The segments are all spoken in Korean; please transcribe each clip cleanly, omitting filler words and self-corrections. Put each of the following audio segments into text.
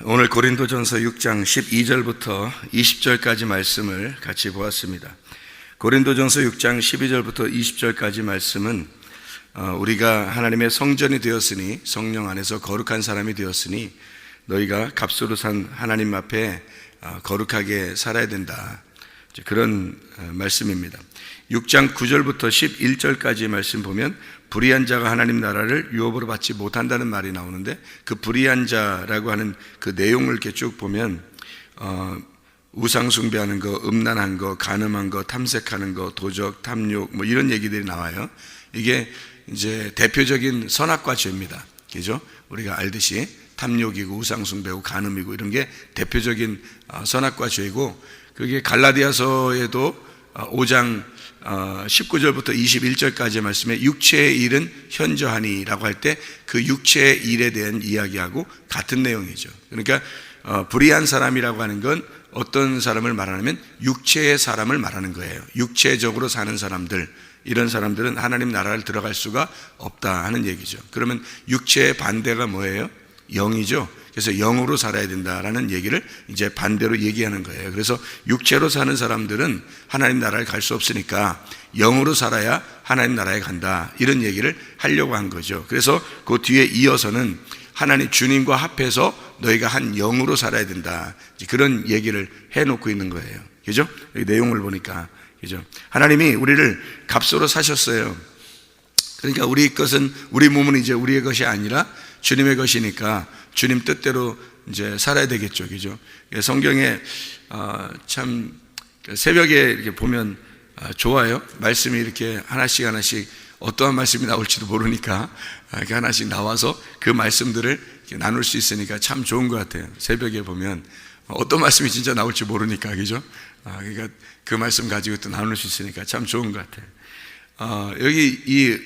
오늘 고린도전서 6장 12절부터 20절까지 말씀을 같이 보았습니다. 고린도전서 6장 12절부터 20절까지 말씀은 우리가 하나님의 성전이 되었으니, 성령 안에서 거룩한 사람이 되었으니 너희가 값으로 산 하나님 앞에 거룩하게 살아야 된다, 그런 말씀입니다. 6장 9절부터 11절까지 말씀 보면 불의한 자가 하나님 나라를 유업으로 받지 못한다는 말이 나오는데, 그 불의한 자라고 하는 그 내용을 이렇게 쭉 보면 우상 숭배하는 거, 음란한 거, 간음한 거, 탐색하는 거, 도적, 탐욕 뭐 이런 얘기들이 나와요. 이게 이제 대표적인 선악과 죄입니다. 그죠? 우리가 알듯이 탐욕이고 우상 숭배고 간음이고 이런 게 대표적인 선악과 죄이고, 그게 갈라디아서에도 5장 19절부터 21절까지 말씀에 육체의 일은 현저하니라고 할 때 그 육체의 일에 대한 이야기하고 같은 내용이죠. 그러니까 불의한 사람이라고 하는 건 어떤 사람을 말하냐면 육체의 사람을 말하는 거예요. 육체적으로 사는 사람들, 이런 사람들은 하나님 나라를 들어갈 수가 없다 하는 얘기죠. 그러면 육체의 반대가 뭐예요? 영이죠. 그래서 영으로 살아야 된다라는 얘기를 이제 반대로 얘기하는 거예요. 그래서 육체로 사는 사람들은 하나님 나라에 갈 수 없으니까 영으로 살아야 하나님 나라에 간다, 이런 얘기를 하려고 한 거죠. 그래서 그 뒤에 이어서는 하나님 주님과 합해서 너희가 한 영으로 살아야 된다, 그런 얘기를 해놓고 있는 거예요. 그죠? 여기 내용을 보니까, 그죠? 하나님이 우리를 값으로 사셨어요. 그러니까 우리 몸은 이제 우리의 것이 아니라 주님의 것이니까 주님 뜻대로 이제 살아야 되겠죠. 그죠? 성경에 참 새벽에 이렇게 보면 좋아요. 말씀이 이렇게 하나씩 어떠한 말씀이 나올지도 모르니까 이렇게 하나씩 나와서 그 말씀들을 이렇게 나눌 수 있으니까 참 좋은 것 같아요. 새벽에 보면 어떤 말씀이 진짜 나올지 모르니까, 그죠? 그러니까 그 말씀 가지고 또 나눌 수 있으니까 참 좋은 것 같아요. 여기 이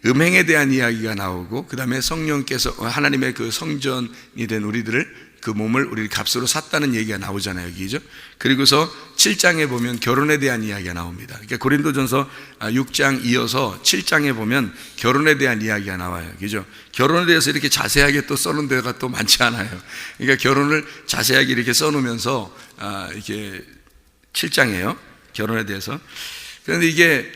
음행에 대한 이야기가 나오고, 그 다음에 성령께서 하나님의 그 성전이 된 우리들을, 그 몸을 우리 값으로 샀다는 얘기가 나오잖아요, 여기죠. 그리고서 7장에 보면 결혼에 대한 이야기가 나옵니다. 그러니까 고린도전서 6장 이어서 7장에 보면 결혼에 대한 이야기가 나와요, 그죠. 결혼에 대해서 이렇게 자세하게 또 써놓은 데가 또 많지 않아요. 그러니까 결혼을 자세하게 이렇게 써놓으면서 이렇게 7장이에요, 결혼에 대해서. 그런데 이게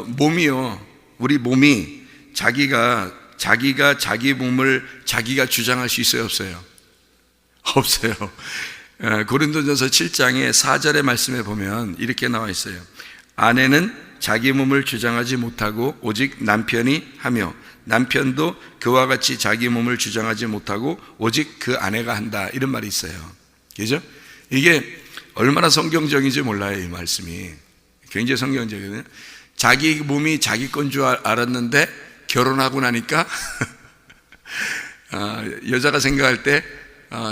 몸이요, 우리 몸이 자기가 자기 몸을 자기가 주장할 수 있어요, 없어요? 없어요. 고린도전서 7장의 4절의 말씀에 보면 이렇게 나와 있어요. 아내는 자기 몸을 주장하지 못하고 오직 남편이 하며, 남편도 그와 같이 자기 몸을 주장하지 못하고 오직 그 아내가 한다, 이런 말이 있어요. 그죠? 이게 얼마나 성경적인지 몰라요. 이 말씀이 굉장히 성경적이거든요. 자기 몸이 자기 건 줄 알았는데 결혼하고 나니까 여자가 생각할 때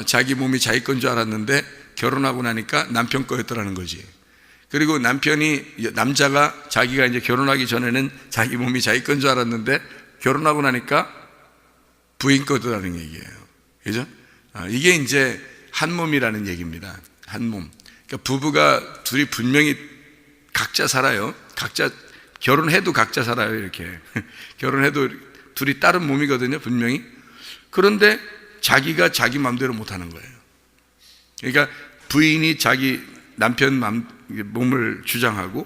자기 몸이 자기 건 줄 알았는데 결혼하고 나니까 남편 거였더라는 거지. 그리고 남자가 자기가 이제 결혼하기 전에는 자기 몸이 자기 건 줄 알았는데 결혼하고 나니까 부인 거더라는 얘기예요. 그죠? 이게 이제 한 몸이라는 얘기입니다. 한 몸. 그러니까 부부가 둘이 분명히 각자 살아요. 각자 결혼해도 각자 살아요, 이렇게. 결혼해도 둘이 다른 몸이거든요, 분명히. 그런데 자기가 자기 마음대로 못하는 거예요. 그러니까 부인이 자기 남편 몸을 주장하고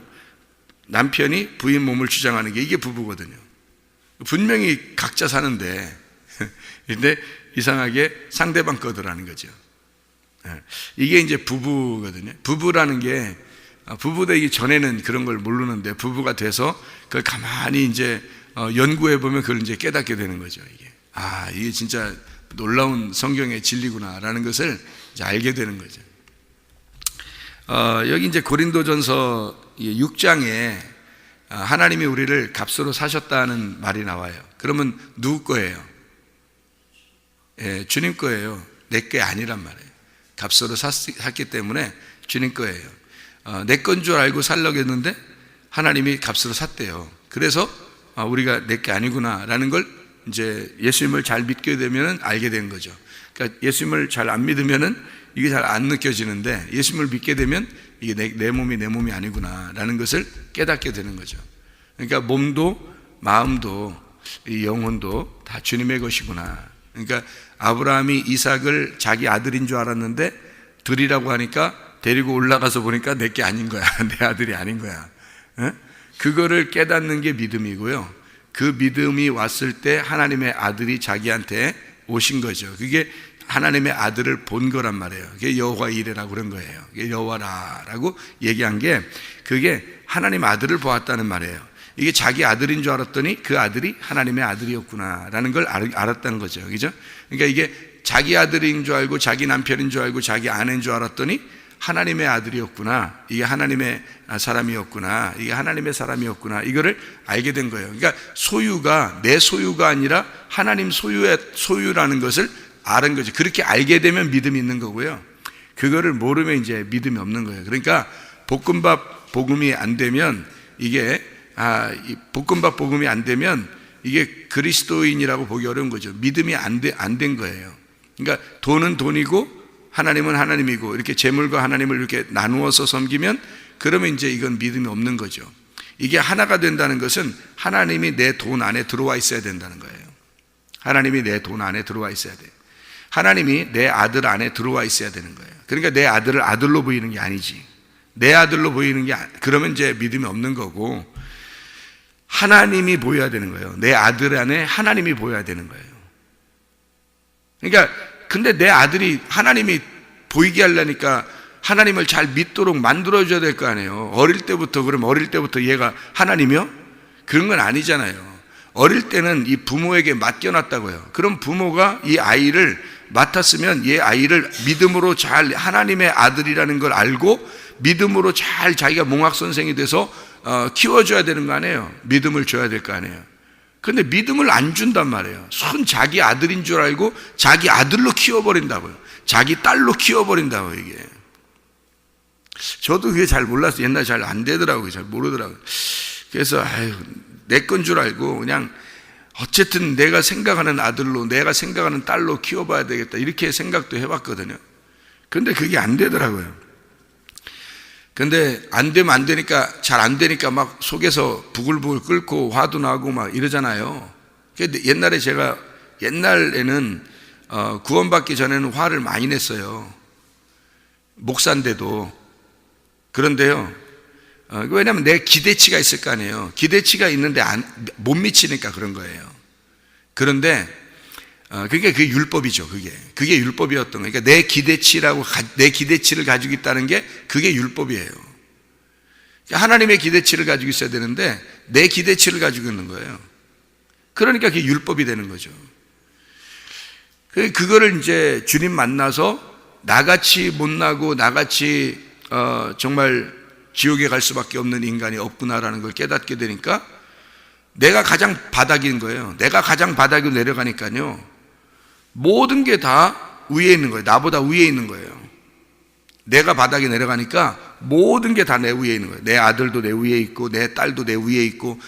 남편이 부인 몸을 주장하는 게, 이게 부부거든요. 분명히 각자 사는데 근데 이상하게 상대방 거더라는 거죠. 이게 이제 부부거든요. 부부라는 게, 부부 되기 전에는 그런 걸 모르는데 부부가 돼서 그걸 가만히 이제 연구해 보면 그걸 이제 깨닫게 되는 거죠. 이게 진짜 놀라운 성경의 진리구나라는 것을 이제 알게 되는 거죠. 여기 이제 고린도전서 6장에 하나님이 우리를 값으로 사셨다는 말이 나와요. 그러면 누구 거예요? 주님 거예요. 내 게 아니란 말이에요. 값으로 샀기 때문에 주님 거예요. 내 건 줄 알고 살려고 했는데 하나님이 값으로 샀대요. 그래서 우리가 내 게 아니구나라는 걸 이제 예수님을 잘 믿게 되면 알게 된 거죠. 그러니까 예수님을 잘 안 믿으면은 이게 잘 안 느껴지는데, 예수님을 믿게 되면 이게 내 몸이 아니구나라는 것을 깨닫게 되는 거죠. 그러니까 몸도 마음도 이 영혼도 다 주님의 것이구나, 그러니까 아브라함이 이삭을 자기 아들인 줄 알았는데 드리라고 하니까 데리고 올라가서 보니까 내게 아닌 거야. 내 아들이 아닌 거야. 그거를 깨닫는 게 믿음이고요. 그 믿음이 왔을 때 하나님의 아들이 자기한테 오신 거죠. 그게 하나님의 아들을 본 거란 말이에요. 그게 여호와 이레라고 그런 거예요. 그게 여호와라라고 얘기한 게 그게 하나님 아들을 보았다는 말이에요. 이게 자기 아들인 줄 알았더니 그 아들이 하나님의 아들이었구나라는 걸 알았다는 거죠. 그죠? 그러니까 이게 자기 아들인 줄 알고 자기 남편인 줄 알고 자기 아내인 줄 알았더니 하나님의 아들이었구나. 이게 하나님의 사람이었구나. 이게 하나님의 사람이었구나. 이거를 알게 된 거예요. 그러니까 소유가 내 소유가 아니라 하나님 소유라는 것을 아는 거죠. 그렇게 알게 되면 믿음이 있는 거고요. 그거를 모르면 이제 믿음이 없는 거예요. 그러니까 볶음밥 복음이 안 되면 이게 볶음밥 복음이 안 되면 이게 그리스도인이라고 보기 어려운 거죠. 믿음이 안 된 거예요. 그러니까 돈은 돈이고 하나님은 하나님이고 이렇게 재물과 하나님을 이렇게 나누어서 섬기면 그러면 이제 이건 믿음이 없는 거죠. 이게 하나가 된다는 것은 하나님이 내 돈 안에 들어와 있어야 된다는 거예요. 하나님이 내 돈 안에 들어와 있어야 돼요. 하나님이 내 아들 안에 들어와 있어야 되는 거예요. 그러니까 내 아들을 아들로 보이는 게 아니지. 내 아들로 보이는 게 그러면 이제 믿음이 없는 거고 하나님이 보여야 되는 거예요. 내 아들 안에 하나님이 보여야 되는 거예요. 그러니까 근데 내 아들이 하나님이 보이게 하려니까 하나님을 잘 믿도록 만들어줘야 될 거 아니에요. 어릴 때부터 얘가 하나님이요? 그런 건 아니잖아요. 어릴 때는 이 부모에게 맡겨놨다고요. 그럼 부모가 이 아이를 맡았으면 이 아이를 믿음으로 잘 하나님의 아들이라는 걸 알고 믿음으로 잘 자기가 몽학선생이 돼서 키워줘야 되는 거 아니에요. 믿음을 줘야 될 거 아니에요. 그런데 믿음을 안 준단 말이에요. 손 자기 아들인 줄 알고 자기 아들로 키워버린다고요. 자기 딸로 키워버린다고요. 이게 저도 그게 잘 몰랐어요. 옛날에 잘 안 되더라고요. 잘 모르더라고요. 그래서 내 건 줄 알고 그냥 어쨌든 내가 생각하는 아들로 내가 생각하는 딸로 키워봐야 되겠다 이렇게 생각도 해봤거든요. 근데 그게 안 되더라고요. 근데 안 되면 안 되니까 잘 안 되니까 막 속에서 부글부글 끓고 화도 나고 막 이러잖아요. 옛날에는 구원받기 전에는 화를 많이 냈어요. 목사인데도. 그런데요, 왜냐하면 내 기대치가 있을 거 아니에요. 기대치가 있는데 못 미치니까 그런 거예요. 그런데 그게 율법이죠. 그게 율법이었던 거예요. 그러니까 내 기대치를 가지고 있다는 게 그게 율법이에요. 하나님의 기대치를 가지고 있어야 되는데 내 기대치를 가지고 있는 거예요. 그러니까 그게 율법이 되는 거죠. 그거를 이제 주님 만나서 나같이 못나고 나같이 정말 지옥에 갈 수밖에 없는 인간이 없구나라는 걸 깨닫게 되니까 내가 가장 바닥인 거예요. 내가 가장 바닥으로 내려가니까요. 모든 게 다 위에 있는 거예요. 나보다 위에 있는 거예요. 내가 바닥에 내려가니까 모든 게 다 내 위에 있는 거예요. 내 아들도 내 위에 있고 내 딸도 내 위에 있고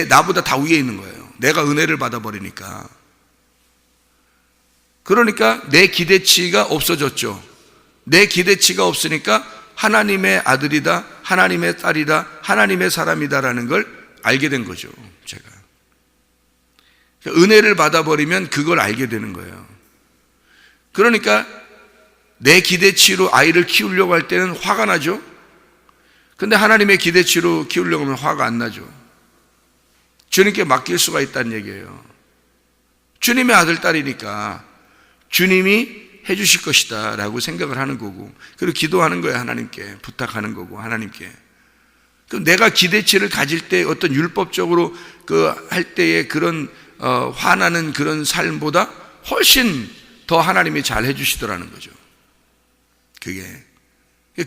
나보다 다 위에 있는 거예요. 내가 은혜를 받아버리니까. 그러니까 내 기대치가 없어졌죠. 내 기대치가 없으니까 하나님의 아들이다, 하나님의 딸이다, 하나님의 사람이다라는 걸 알게 된 거죠. 제가 은혜를 받아버리면 그걸 알게 되는 거예요. 그러니까 내 기대치로 아이를 키우려고 할 때는 화가 나죠. 근데 하나님의 기대치로 키우려고 하면 화가 안 나죠. 주님께 맡길 수가 있다는 얘기예요. 주님의 아들, 딸이니까 주님이 해주실 것이다 라고 생각을 하는 거고, 그리고 기도하는 거예요. 하나님께 부탁하는 거고, 하나님께. 그럼 내가 기대치를 가질 때 어떤 율법적으로 할 때의 그런 화나는 그런 삶보다 훨씬 더 하나님이 잘 해주시더라는 거죠.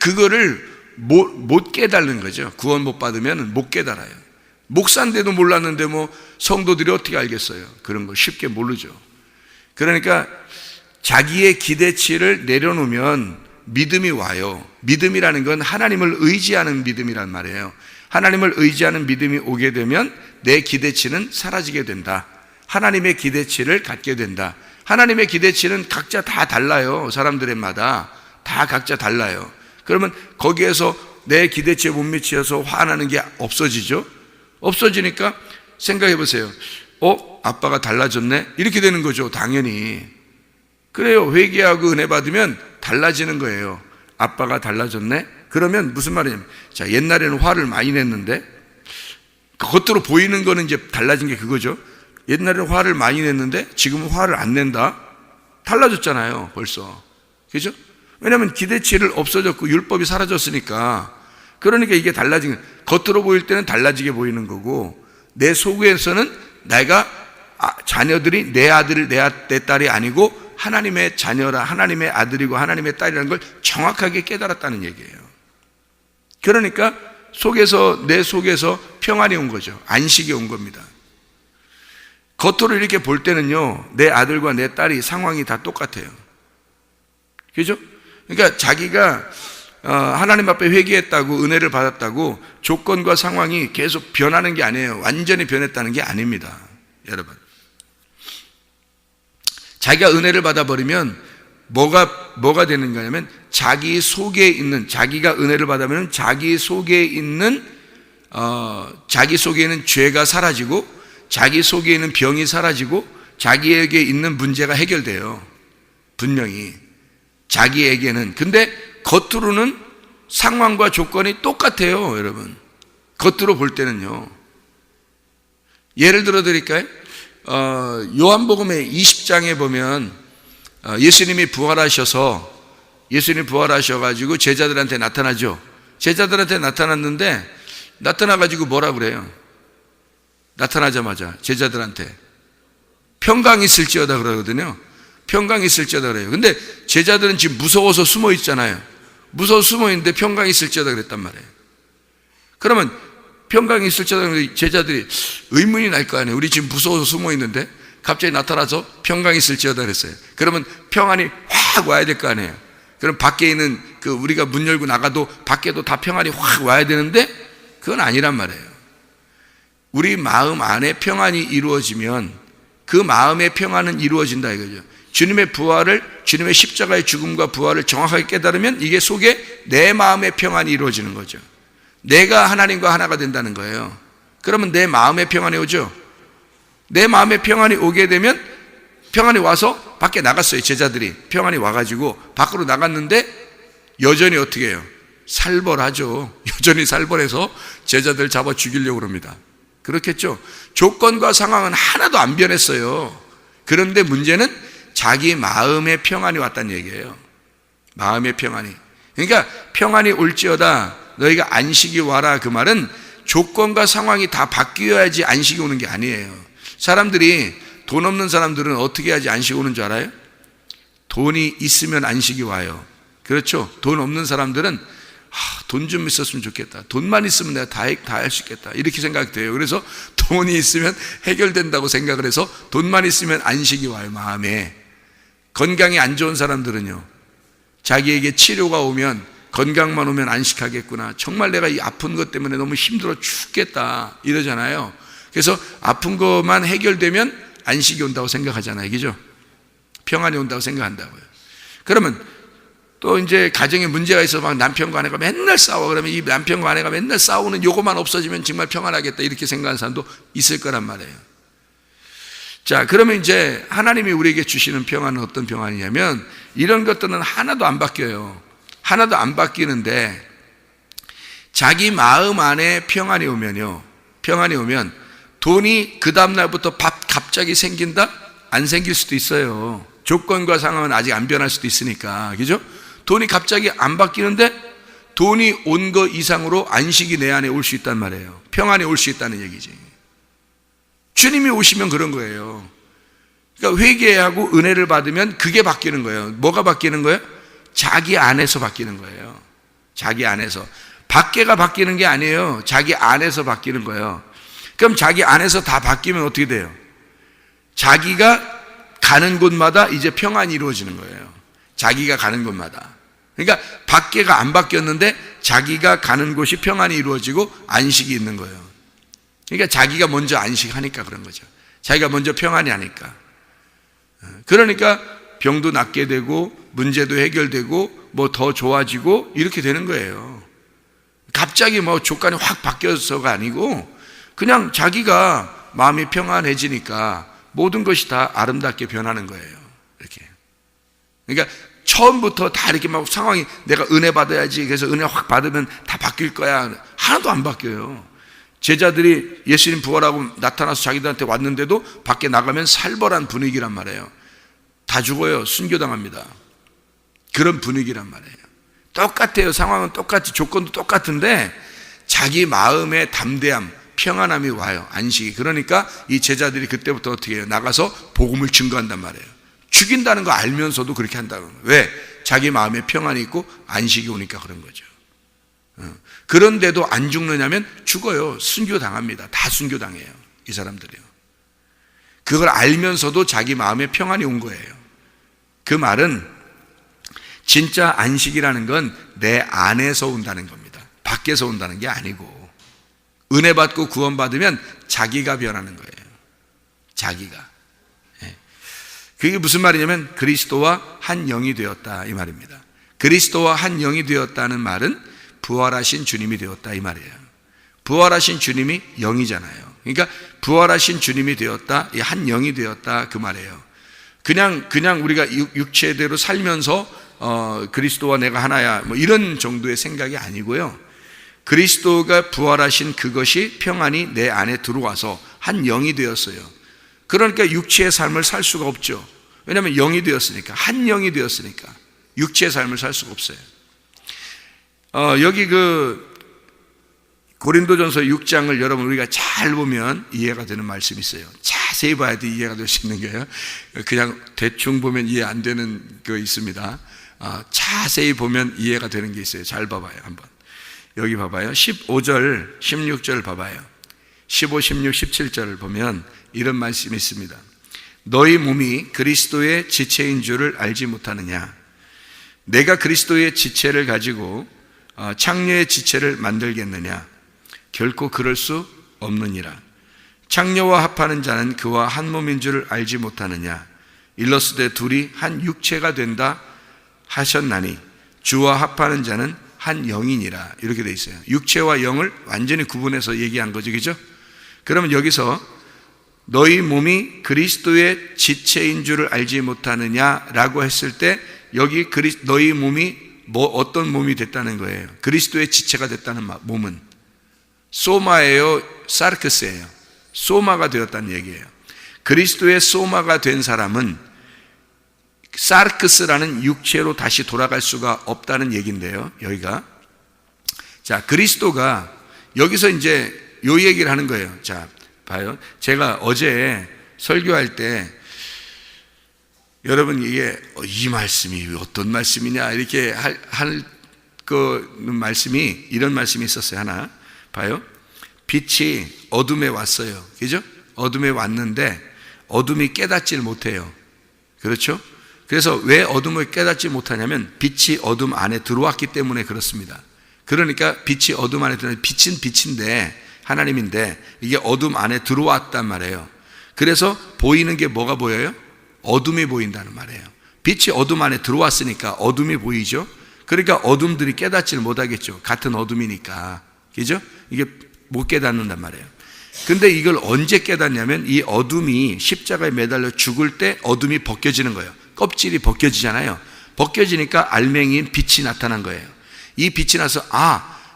그거를 못 깨달는 거죠. 구원 못 받으면 못 깨달아요. 목사인데도 몰랐는데 뭐 성도들이 어떻게 알겠어요? 그런 거 쉽게 모르죠. 그러니까 자기의 기대치를 내려놓으면 믿음이 와요. 믿음이라는 건 하나님을 의지하는 믿음이란 말이에요. 하나님을 의지하는 믿음이 오게 되면 내 기대치는 사라지게 된다. 하나님의 기대치를 갖게 된다. 하나님의 기대치는 각자 다 달라요. 사람들마다 다 각자 달라요. 그러면 거기에서 내 기대치에 못 미쳐서 화나는 게 없어지죠. 없어지니까 생각해 보세요. 아빠가 달라졌네? 이렇게 되는 거죠. 당연히. 그래요. 회개하고 은혜 받으면 달라지는 거예요. 아빠가 달라졌네? 그러면 무슨 말이냐면, 자, 옛날에는 화를 많이 냈는데, 겉으로 보이는 거는 이제 달라진 게 그거죠. 옛날에는 화를 많이 냈는데, 지금은 화를 안 낸다? 달라졌잖아요, 벌써. 그죠? 왜냐하면 기대치를 없어졌고, 율법이 사라졌으니까. 그러니까 이게 달라진 거예요. 겉으로 보일 때는 달라지게 보이는 거고, 내 속에서는 내가 자녀들이 내 아들, 내 딸이 아니고, 하나님의 자녀라, 하나님의 아들이고 하나님의 딸이라는 걸 정확하게 깨달았다는 얘기예요. 그러니까 내 속에서 평안이 온 거죠. 안식이 온 겁니다. 겉으로 이렇게 볼 때는요, 내 아들과 내 딸이 상황이 다 똑같아요. 그죠? 그러니까 자기가 하나님 앞에 회개했다고, 은혜를 받았다고 조건과 상황이 계속 변하는 게 아니에요. 완전히 변했다는 게 아닙니다, 여러분. 자기가 은혜를 받아버리면 뭐가 되는 거냐면, 자기 속에 있는, 자기가 은혜를 받으면 자기 속에 있는 죄가 사라지고, 자기 속에 있는 병이 사라지고, 자기에게 있는 문제가 해결돼요. 분명히 자기에게는. 근데 겉으로는 상황과 조건이 똑같아요, 여러분. 겉으로 볼 때는요. 예를 들어 드릴까요? 요한복음의 20장에 보면 예수님이 부활하셔가지고 제자들한테 나타나죠. 제자들한테 나타났는데, 나타나가지고 뭐라 그래요? 나타나자마자 제자들한테 평강이 있을지어다 그러거든요. 평강이 있을지어다 그래요. 근데 제자들은 지금 무서워서 숨어 있잖아요. 무서워서 숨어 있는데 평강이 있을지어다 그랬단 말이에요. 그러면 평강이 있을지어다 그러는데 제자들이 의문이 날 거 아니에요. 우리 지금 무서워서 숨어 있는데 갑자기 나타나서 평강이 있을지어다 그랬어요. 그러면 평안이 확 와야 될 거 아니에요. 그럼 밖에 있는 우리가 문 열고 나가도 밖에도 다 평안이 확 와야 되는데, 그건 아니란 말이에요. 우리 마음 안에 평안이 이루어지면 그 마음의 평안은 이루어진다 이거죠. 주님의 부활을, 주님의 십자가의 죽음과 부활을 정확하게 깨달으면 이게 속에 내 마음의 평안이 이루어지는 거죠. 내가 하나님과 하나가 된다는 거예요. 그러면 내 마음의 평안이 오죠. 내 마음의 평안이 오게 되면, 평안이 와서 밖에 나갔어요. 제자들이 평안이 와가지고 밖으로 나갔는데 여전히 어떻게 해요? 살벌하죠. 여전히 살벌해서 제자들 잡아 죽이려고 합니다. 그렇겠죠. 조건과 상황은 하나도 안 변했어요. 그런데 문제는 자기 마음의 평안이 왔다는 얘기예요. 마음의 평안이. 그러니까 평안이 올지어다 너희가 안식이 와라, 그 말은 조건과 상황이 다 바뀌어야지 안식이 오는 게 아니에요. 사람들이, 돈 없는 사람들은 어떻게 해야지 안식이 오는 줄 알아요? 돈이 있으면 안식이 와요. 그렇죠. 돈 없는 사람들은 돈 좀 있었으면 좋겠다, 돈만 있으면 내가 다 할 수 있겠다, 이렇게 생각돼요. 그래서 돈이 있으면 해결된다고 생각을 해서 돈만 있으면 안식이 와요, 마음에. 건강이 안 좋은 사람들은요, 자기에게 치료가 오면, 건강만 오면 안식하겠구나, 정말 내가 이 아픈 것 때문에 너무 힘들어 죽겠다 이러잖아요. 그래서 아픈 것만 해결되면 안식이 온다고 생각하잖아요. 그죠? 평안이 온다고 생각한다고요. 그러면 또 이제 가정에 문제가 있어 막 남편과 아내가 맨날 싸워. 그러면 이 남편과 아내가 맨날 싸우는 요거만 없어지면 정말 평안하겠다, 이렇게 생각하는 사람도 있을 거란 말이에요. 자, 그러면 이제 하나님이 우리에게 주시는 평안은 어떤 평안이냐면, 이런 것들은 하나도 안 바뀌어요. 하나도 안 바뀌는데, 자기 마음 안에 평안이 오면요, 평안이 오면 돈이 그 다음날부터 갑자기 생긴다? 안 생길 수도 있어요. 조건과 상황은 아직 안 변할 수도 있으니까. 그죠? 돈이 갑자기 안 바뀌는데 돈이 온 거 이상으로 안식이 내 안에 올 수 있단 말이에요. 평안이 올 수 있다는 얘기지. 주님이 오시면 그런 거예요. 그러니까 회개하고 은혜를 받으면 그게 바뀌는 거예요. 뭐가 바뀌는 거예요? 자기 안에서 바뀌는 거예요. 자기 안에서. 밖에가 바뀌는 게 아니에요. 자기 안에서 바뀌는 거예요. 그럼 자기 안에서 다 바뀌면 어떻게 돼요? 자기가 가는 곳마다 이제 평안이 이루어지는 거예요. 자기가 가는 곳마다. 그러니까 밖에가 안 바뀌었는데 자기가 가는 곳이 평안이 이루어지고 안식이 있는 거예요. 그러니까 자기가 먼저 안식하니까 그런 거죠. 자기가 먼저 평안이 하니까. 그러니까 병도 낫게 되고 문제도 해결되고 뭐 더 좋아지고 이렇게 되는 거예요. 갑자기 뭐 조건이 확 바뀌어서가 아니고 그냥 자기가 마음이 평안해지니까 모든 것이 다 아름답게 변하는 거예요. 이렇게. 그러니까 처음부터 다 이렇게 막 상황이 내가 은혜 받아야지, 그래서 은혜 확 받으면 다 바뀔 거야. 하나도 안 바뀌어요. 제자들이 예수님 부활하고 나타나서 자기들한테 왔는데도 밖에 나가면 살벌한 분위기란 말이에요. 다 죽어요. 순교당합니다. 그런 분위기란 말이에요. 똑같아요. 상황은 똑같이, 조건도 똑같은데 자기 마음의 담대함, 평안함이 와요. 안식이. 그러니까 이 제자들이 그때부터 어떻게 해요? 나가서 복음을 증거한단 말이에요. 죽인다는 거 알면서도 그렇게 한다는 거예요. 왜? 자기 마음에 평안이 있고 안식이 오니까 그런 거죠. 그런데도 안 죽느냐면 죽어요. 순교당합니다. 다 순교당해요. 이 사람들이요. 그걸 알면서도 자기 마음에 평안이 온 거예요. 그 말은 진짜 안식이라는 건 내 안에서 온다는 겁니다. 밖에서 온다는 게 아니고, 은혜 받고 구원 받으면 자기가 변하는 거예요. 자기가. 그게 무슨 말이냐면 그리스도와 한 영이 되었다 이 말입니다. 그리스도와 한 영이 되었다는 말은 부활하신 주님이 되었다 이 말이에요. 부활하신 주님이 영이잖아요. 그러니까 부활하신 주님이 되었다, 이 한 영이 되었다 그 말이에요. 그냥 우리가 육체대로 살면서 그리스도와 내가 하나야 뭐 이런 정도의 생각이 아니고요. 그리스도가 부활하신 그것이 평안이 내 안에 들어와서 한 영이 되었어요. 그러니까 육체의 삶을 살 수가 없죠. 왜냐하면 영이 되었으니까, 한 영이 되었으니까 육체의 삶을 살 수가 없어요. 여기 고린도전서 6장을 여러분 우리가 잘 보면 이해가 되는 말씀이 있어요. 자세히 봐야 돼 이해가 될 수 있는 거예요. 그냥 대충 보면 이해 안 되는 거 있습니다. 자세히 보면 이해가 되는 게 있어요. 잘 봐봐요 한번. 여기 봐봐요. 15절 16절 봐봐요. 15, 16, 17절을 보면 이런 말씀이 있습니다. 너희 몸이 그리스도의 지체인 줄을 알지 못하느냐? 내가 그리스도의 지체를 가지고 창녀의 지체를 만들겠느냐? 결코 그럴 수 없느니라. 창녀와 합하는 자는 그와 한 몸인 줄을 알지 못하느냐? 일러스되 둘이 한 육체가 된다 하셨나니 주와 합하는 자는 한 영이니라. 이렇게 돼 있어요. 육체와 영을 완전히 구분해서 얘기한 거죠, 그죠? 그러면 여기서 너희 몸이 그리스도의 지체인 줄을 알지 못하느냐라고 했을 때 여기 너희 몸이 어떤 몸이 됐다는 거예요? 그리스도의 지체가 됐다는 몸은 소마예요, 사르크스예요? 소마가 되었다는 얘기예요. 그리스도의 소마가 된 사람은 사르크스라는 육체로 다시 돌아갈 수가 없다는 얘기인데요. 여기가 자 그리스도가 여기서 이제 요 얘기를 하는 거예요. 자 봐요. 제가 어제 설교할 때 여러분 이게 이 말씀이 어떤 말씀이냐 이렇게 할 그 말씀이 이런 말씀이 있었어요. 하나 봐요. 빛이 어둠에 왔어요. 그죠? 어둠에 왔는데 어둠이 깨닫질 못해요. 그렇죠? 그래서 왜 어둠을 깨닫지 못하냐면 빛이 어둠 안에 들어왔기 때문에 그렇습니다. 그러니까 빛이 어둠 안에 들어왔는데 빛은 빛인데 하나님인데 이게 어둠 안에 들어왔단 말이에요. 그래서 보이는 게 뭐가 보여요? 어둠이 보인다는 말이에요. 빛이 어둠 안에 들어왔으니까 어둠이 보이죠. 그러니까 어둠들이 깨닫지를 못하겠죠. 같은 어둠이니까. 그죠? 이게 못 깨닫는단 말이에요. 근데 이걸 언제 깨닫냐면 이 어둠이 십자가에 매달려 죽을 때 어둠이 벗겨지는 거예요. 껍질이 벗겨지잖아요. 벗겨지니까 알맹이인 빛이 나타난 거예요. 이 빛이 나서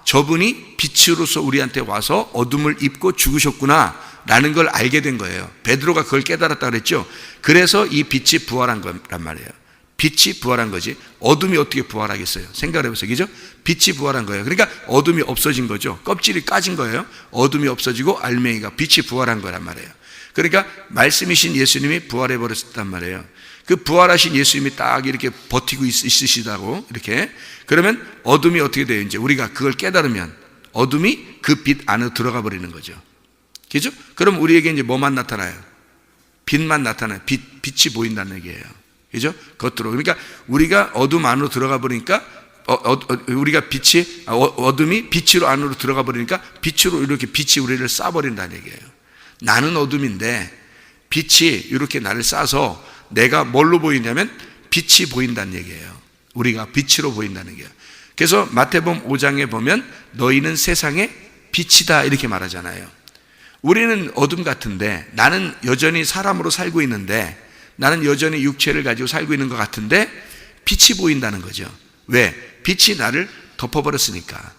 저분이 빛으로서 우리한테 와서 어둠을 입고 죽으셨구나 라는 걸 알게 된 거예요. 베드로가 그걸 깨달았다 그랬죠. 그래서 이 빛이 부활한 거란 말이에요. 빛이 부활한 거지 어둠이 어떻게 부활하겠어요? 생각을 해보세요. 그죠? 빛이 부활한 거예요. 그러니까 어둠이 없어진 거죠. 껍질이 까진 거예요. 어둠이 없어지고 알맹이가 빛이 부활한 거란 말이에요. 그러니까 말씀이신 예수님이 부활해 버렸단 말이에요. 그 부활하신 예수님이 딱 이렇게 버티고 있으시다고 이렇게 그러면 어둠이 어떻게 돼요? 이제 우리가 그걸 깨달으면 어둠이 그 빛 안으로 들어가 버리는 거죠. 그죠? 그럼 우리에게 이제 뭐만 나타나요? 빛만 나타나요. 빛이 보인다는 얘기예요. 그죠? 겉으로. 그러니까 우리가 어둠 안으로 들어가 버리니까 우리가 어둠이 빛으로 안으로 들어가 버리니까 빛으로 이렇게 빛이 우리를 쏴버린다는 얘기예요. 나는 어둠인데 빛이 이렇게 나를 쏴서 내가 뭘로 보이냐면 빛이 보인다는 얘기예요. 우리가 빛으로 보인다는 얘기예요. 그래서 마태복음 5장에 보면 너희는 세상의 빛이다 이렇게 말하잖아요. 우리는 어둠 같은데 나는 여전히 사람으로 살고 있는데 나는 여전히 육체를 가지고 살고 있는 것 같은데 빛이 보인다는 거죠. 왜? 빛이 나를 덮어버렸으니까.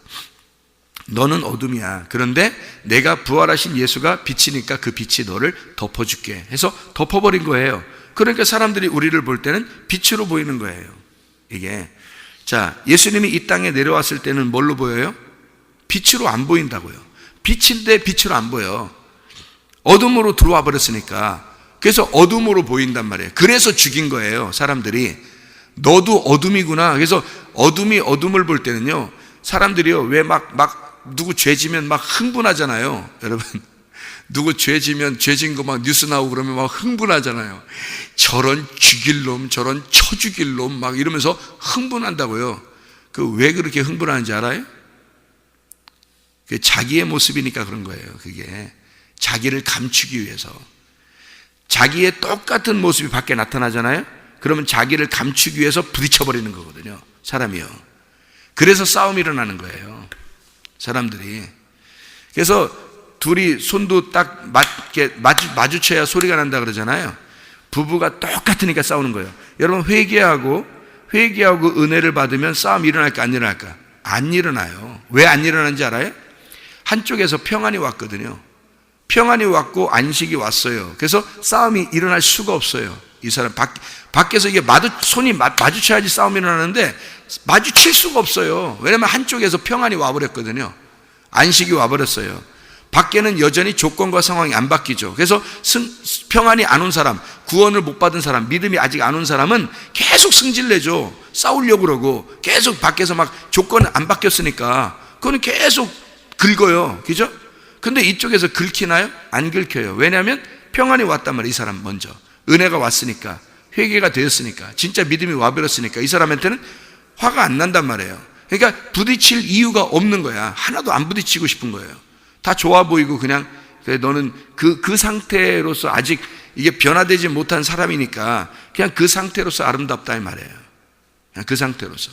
너는 어둠이야. 그런데 내가 부활하신 예수가 빛이니까 그 빛이 너를 덮어줄게 해서 덮어버린 거예요. 그러니까 사람들이 우리를 볼 때는 빛으로 보이는 거예요. 이게. 자, 예수님이 이 땅에 내려왔을 때는 뭘로 보여요? 빛으로 안 보인다고요. 빛인데 빛으로 안 보여. 어둠으로 들어와 버렸으니까. 그래서 어둠으로 보인단 말이에요. 그래서 죽인 거예요, 사람들이. 너도 어둠이구나. 그래서 어둠이 어둠을 볼 때는요, 사람들이요, 왜 누구 죄 지면 막 흥분하잖아요. 여러분, 누구 죄 지면 죄 진 거 막 뉴스 나오고 그러면 막 흥분하잖아요. 저런 죽일 놈, 저런 쳐 죽일 놈 막 이러면서 흥분한다고요. 그 왜 그렇게 흥분하는지 알아요? 자기의 모습이니까 그런 거예요. 그게 자기를 감추기 위해서. 자기의 똑같은 모습이 밖에 나타나잖아요. 그러면 자기를 감추기 위해서 부딪혀버리는 거거든요, 사람이요. 그래서 싸움이 일어나는 거예요, 사람들이. 그래서 둘이 손도 딱 마주쳐야 소리가 난다 그러잖아요. 부부가 똑같으니까 싸우는 거예요. 여러분, 회개하고 은혜를 받으면 싸움이 일어날까 안 일어날까? 안 일어나요. 왜 안 일어나는지 알아요? 한쪽에서 평안이 왔거든요. 평안이 왔고 안식이 왔어요. 그래서 싸움이 일어날 수가 없어요. 이 사람 밖에서 이게 손이 마주쳐야지 싸움이 일어나는데 마주칠 수가 없어요. 왜냐면 한쪽에서 평안이 와버렸거든요. 안식이 와버렸어요. 밖에는 여전히 조건과 상황이 안 바뀌죠. 그래서 평안이 안 온 사람, 구원을 못 받은 사람, 믿음이 아직 안 온 사람은 계속 승질내죠. 싸우려고 그러고 계속 밖에서 막 조건이 안 바뀌었으니까 그거는 계속 긁어요. 그죠? 근데 이쪽에서 긁히나요? 안 긁혀요. 왜냐하면 평안이 왔단 말이에요. 이 사람 먼저. 은혜가 왔으니까, 회개가 되었으니까, 진짜 믿음이 와버렸으니까 이 사람한테는 화가 안 난단 말이에요. 그러니까 부딪힐 이유가 없는 거야. 하나도 안 부딪히고 싶은 거예요. 다 좋아 보이고 그냥 너는 그 상태로서 아직 이게 변화되지 못한 사람이니까 그냥 그 상태로서 아름답다 이 말이에요. 그냥 그 상태로서.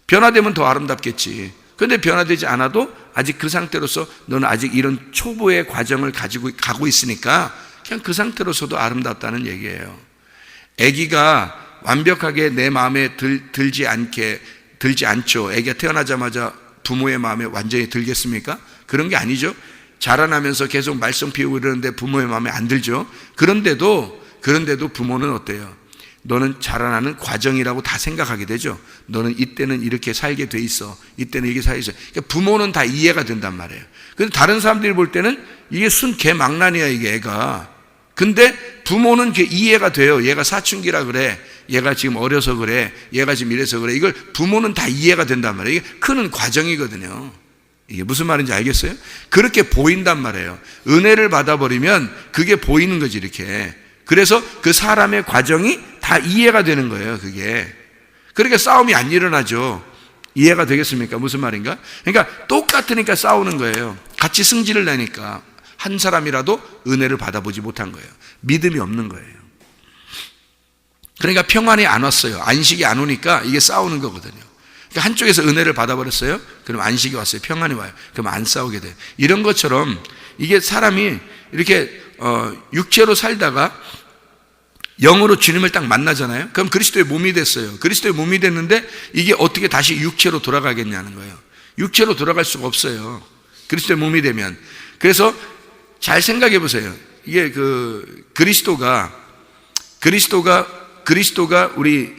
변화되면 더 아름답겠지. 그런데 변화되지 않아도 아직 그 상태로서 너는 아직 이런 초보의 과정을 가지고 가고 있으니까 그냥 그 상태로서도 아름답다는 얘기예요. 아기가 완벽하게 내 마음에 들지 않죠. 아기가 태어나자마자 부모의 마음에 완전히 들겠습니까? 그런 게 아니죠. 자라나면서 계속 말썽 피우고 이러는데 부모의 마음에 안 들죠. 그런데도 부모는 어때요? 너는 자라나는 과정이라고 다 생각하게 되죠. 너는 이때는 이렇게 살게 돼 있어. 이때는 이렇게 살게 있어. 그러니까 부모는 다 이해가 된단 말이에요. 근데 다른 사람들이 볼 때는 이게 순 개망난이야, 이게 애가. 근데 부모는 이해가 돼요. 얘가 사춘기라 그래. 얘가 지금 어려서 그래. 얘가 지금 이래서 그래. 이걸 부모는 다 이해가 된단 말이에요. 이게 크는 과정이거든요. 이게 무슨 말인지 알겠어요? 그렇게 보인단 말이에요. 은혜를 받아버리면 그게 보이는 거지, 이렇게. 그래서 그 사람의 과정이 다 이해가 되는 거예요, 그게. 그러니까 싸움이 안 일어나죠. 이해가 되겠습니까? 무슨 말인가? 그러니까 똑같으니까 싸우는 거예요. 같이 승질을 내니까. 한 사람이라도 은혜를 받아보지 못한 거예요. 믿음이 없는 거예요. 그러니까 평안이 안 왔어요. 안식이 안 오니까 이게 싸우는 거거든요. 그러니까 한쪽에서 은혜를 받아버렸어요. 그럼 안식이 왔어요. 평안이 와요. 그럼 안 싸우게 돼요. 이런 것처럼 이게 사람이 이렇게 육체로 살다가 영으로 주님을 딱 만나잖아요. 그럼 그리스도의 몸이 됐어요. 그리스도의 몸이 됐는데 이게 어떻게 다시 육체로 돌아가겠냐는 거예요. 육체로 돌아갈 수가 없어요. 그리스도의 몸이 되면. 그래서 잘 생각해 보세요. 이게 그리스도가 우리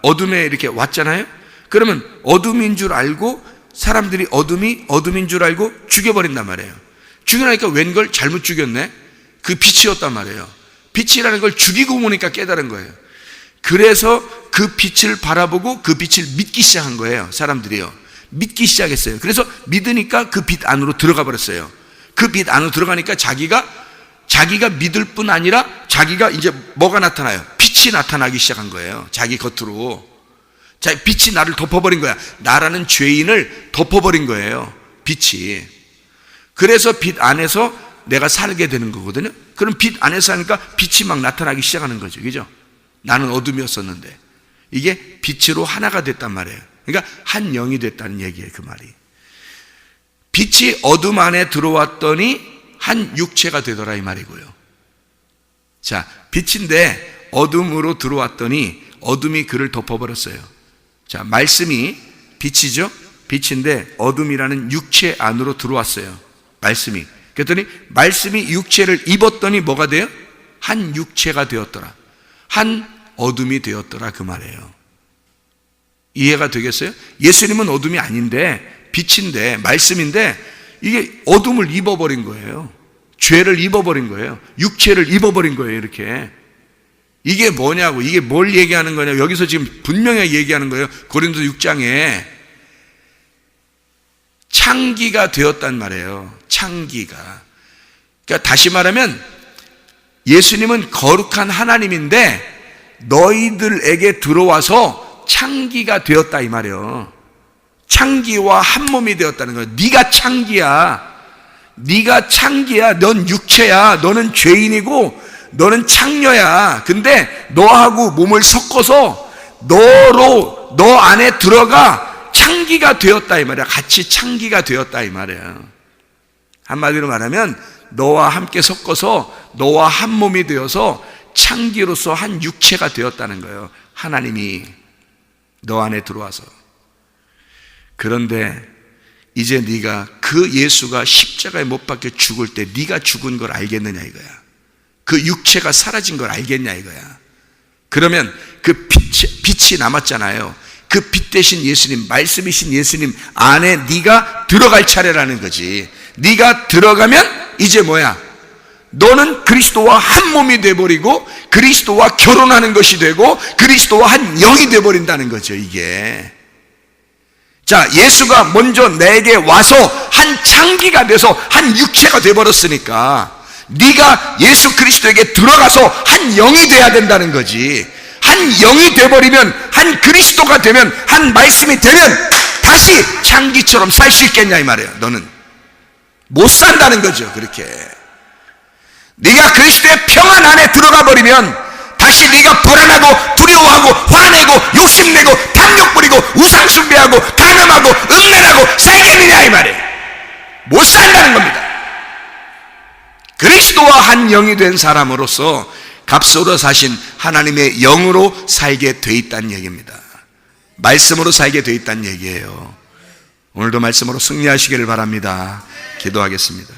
어둠에 이렇게 왔잖아요. 그러면 어둠인 줄 알고 사람들이 어둠인 줄 알고 죽여버린단 말이에요. 죽여나니까 웬걸 잘못 죽였네. 그 빛이었단 말이에요. 빛이라는 걸 죽이고 보니까 깨달은 거예요. 그래서 그 빛을 바라보고 그 빛을 믿기 시작한 거예요. 사람들이요. 믿기 시작했어요. 그래서 믿으니까 그 빛 안으로 들어가 버렸어요. 그 빛 안으로 들어가니까 자기가 믿을 뿐 아니라 자기가 이제 뭐가 나타나요? 빛이 나타나기 시작한 거예요. 자기 겉으로. 빛이 나를 덮어버린 거야. 나라는 죄인을 덮어버린 거예요. 빛이. 그래서 빛 안에서 내가 살게 되는 거거든요. 그럼 빛 안에서 하니까 빛이 막 나타나기 시작하는 거죠. 그죠? 나는 어둠이었었는데 이게 빛으로 하나가 됐단 말이에요. 그러니까 한 영이 됐다는 얘기예요. 그 말이. 빛이 어둠 안에 들어왔더니 한 육체가 되더라 이 말이고요. 자, 빛인데 어둠으로 들어왔더니 어둠이 그를 덮어버렸어요. 자, 말씀이 빛이죠? 빛인데 어둠이라는 육체 안으로 들어왔어요. 말씀이. 그랬더니 말씀이 육체를 입었더니 뭐가 돼요? 한 육체가 되었더라. 한 어둠이 되었더라, 그 말이에요. 이해가 되겠어요? 예수님은 어둠이 아닌데 빛인데 말씀인데 이게 어둠을 입어버린 거예요. 죄를 입어버린 거예요. 육체를 입어버린 거예요. 이렇게. 이게 뭐냐고, 이게 뭘 얘기하는 거냐, 여기서 지금 분명히 얘기하는 거예요. 고린도 6장에 창기가 되었단 말이에요. 창기가. 그러니까 다시 말하면 예수님은 거룩한 하나님인데 너희들에게 들어와서 창기가 되었다, 이 말이에요. 창기와 한 몸이 되었다는 거예요. 네가 창기야. 네가 창기야. 넌 육체야. 너는 죄인이고 너는 창녀야. 근데 너하고 몸을 섞어서 너 안에 들어가 창기가 되었다, 이 말이야. 같이 창기가 되었다, 이 말이야. 한마디로 말하면 너와 함께 섞어서 너와 한 몸이 되어서 창기로서 한 육체가 되었다는 거예요. 하나님이 너 안에 들어와서. 그런데 이제 네가 그 예수가 십자가에 못 박혀 죽을 때 네가 죽은 걸 알겠느냐, 이거야. 그 육체가 사라진 걸 알겠냐, 이거야. 그러면 그 빛이 남았잖아요. 그 빛 대신 예수님, 말씀이신 예수님 안에 네가 들어갈 차례라는 거지. 네가 들어가면 이제 뭐야? 너는 그리스도와 한 몸이 돼버리고 그리스도와 결혼하는 것이 되고 그리스도와 한 영이 돼버린다는 거죠, 이게. 자, 예수가 먼저 내게 와서 한 창기가 돼서 한 육체가 돼버렸으니까 네가 예수 그리스도에게 들어가서 한 영이 돼야 된다는 거지. 한 영이 돼버리면, 한 그리스도가 되면, 한 말씀이 되면 다시 창기처럼 살 수 있겠냐, 이 말이에요. 너는 못 산다는 거죠. 그렇게 네가 그리스도의 평안 안에 들어가 버리면 다시 네가 불안하고 두려워하고 화내고 욕심내고 탐욕 부리고 우상 숭배하고 간음하고 음란하고 살겠느냐, 이 말이에요. 못 산다는 겁니다. 그리스도와 한 영이 된 사람으로서 값으로 사신 하나님의 영으로 살게 돼 있다는 얘기입니다. 말씀으로 살게 돼 있다는 얘기예요. 오늘도 말씀으로 승리하시기를 바랍니다. 기도하겠습니다.